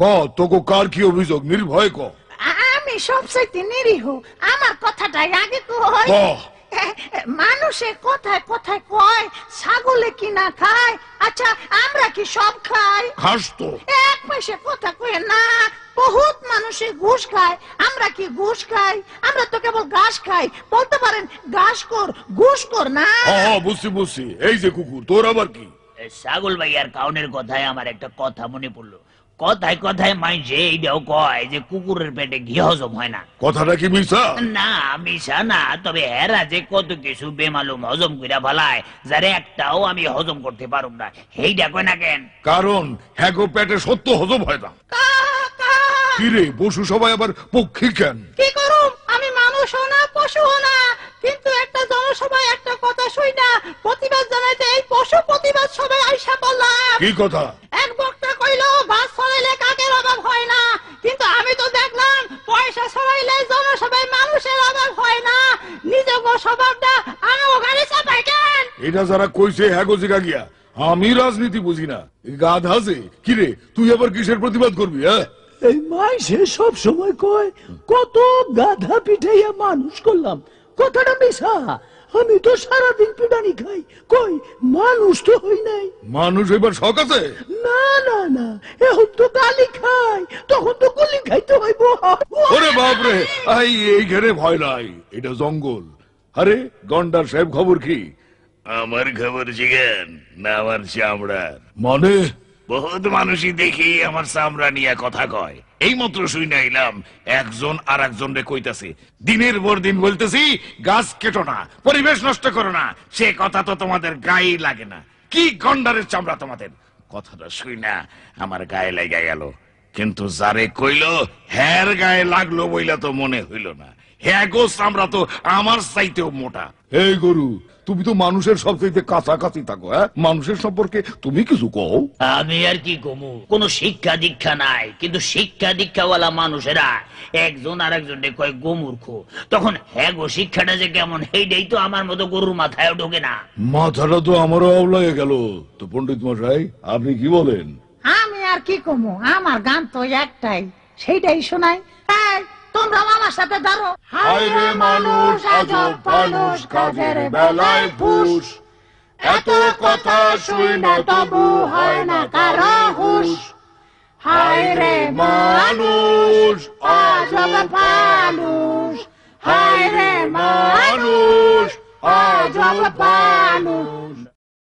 ক তোকে কার কি অভিযোগ নির্ভয় ক। আমি সবচাইতে নিরীহ, আমার কথাটাই আগে কই। মানুষে কথায় কথায় কয় ছাগলে কি না খায়, আচ্ছা আমরা কি সব খাই? খাস তো। এক পয়সা কথা কয়ে না, বহুত মানুষে ঘুষ খায়, আমরা কি ঘুষ খাই? আমরা তো কেবল ঘাস খাই, বলতে পারেন ঘাস কর ঘুষ কর না। বুঝছি বুঝছি, এই যে কুকুর তোর আবার কি? ছাগল ভাই আর কাউনের কথায় আমার একটা কথা মনে পড়লো। কথায় কথায় মাইছে এইটাও কয় যে কুকুরের পেটে ঘি হজম হয় না। কথাটা কি মিছা? না মিশা না, তবে হেরা যে কত কিছু বেমালুম হজম কইরা ফেলায়, যারে একটাও আমি হজম করতে পারুম না, সেইটা কয় না কেন? কারণ হ্যাগো পেটে সত্য হজম হয় না। কিরে পশু সবাই আবার পক্ষী কেন? কি করুম, আমি মানুষও না পশুও না, কিন্তু একটা জনসভায় একটা কথা শুই না প্রতিবাদ জানাইতে এই পশু প্রতিবাদ সবাই আইসা বললাম। কি কথা? এক বক্তা কইলো গাছ ছড়াইলে কাকের অভাব হয় না, কিন্তু আমি তো দেখলাম পয়সা ছড়াইলে জনসভায় মানুষের অভাব হয় না। নিজের স্বভাবটা আমি ওখানে চাপাই কেন? এটা যারা কইছে হ্যাগো জিগা গিয়া, আমি রাজনীতি বুঝি না। গাধা যে কিরে, তুই আবার কিসের প্রতিবাদ করবি? এই মাইসে সব সময় কয় কত গাধা পিঠাইয়া মানুষ করলাম, কথাটা মিশা। আমি তো সারাদিন পিটানি খাই, কই মানুষ তো হই নাই। মানুষ এবার শখ আছে? না না না, এখন তো গালি খাই, তখন তো গুলি খাইতে হইব। ওরে বাপরে, এইখানে ভয় নাই, এটা জঙ্গল। আরে গন্ডার সাহেব খবর কি? আমার খবর জিগেন না আমার চামড়ার। মানে বহুত মানুষই দেখি আমার চামড়া নিয়ে কথা কয়। এই মাত্র শুই নাইলাম একজন আর একজন রে কইতাছে, দিনের পর দিন বলতেছি গাছ কেটো না, পরিবেশ নষ্ট করো না। সে কথা তো তোমাদের গায়ে লাগে না। কি গন্ডারের চামড়া তোমাদের! কথাটা শুই না আমার গায়ে লেগে গেল, কিন্তু যারে কইলো হ্যার গায়ে লাগলো বইলা তো মনে হইল না। হ্যাঁ গো, চামড়া তো আমার চাইতেও মোটা। এই গরু, তুমি তো মানুষের সবচেয়ে কাছাকাছি থাকো। মানুষের সম্পর্কে তুমি কিছু কও। আমি আর কি কমু, কোন শিক্ষা দীক্ষা নাই, কিন্তু শিক্ষা দীক্ষাওয়ালা মানুষেরা একজন আর একজনকে কয় গোমূর্খ। তখন হ্যাঁ গো, শিক্ষাটা যে কেমন সেইটাই তো আমার মতো গরুর মাথায় ঢোকে না। মাথাটা তো আমারও আওলায় গেল। তো পণ্ডিত মশাই, আপনি কি বলেন? আমি আর কি কমু, আমার গান তো একটাই, সেইটাই শোনাই। তোমরা আমার সাথে ধরো। হায় রে মানুষ, আজব মানুষ, কাজের বেলায় ফুস। এত কথা শুই না তবু হয় না কারো হুশ। হায় রে মানুষ, আজব মানুষ। হায় রে মানুষ, আজব মানুষ।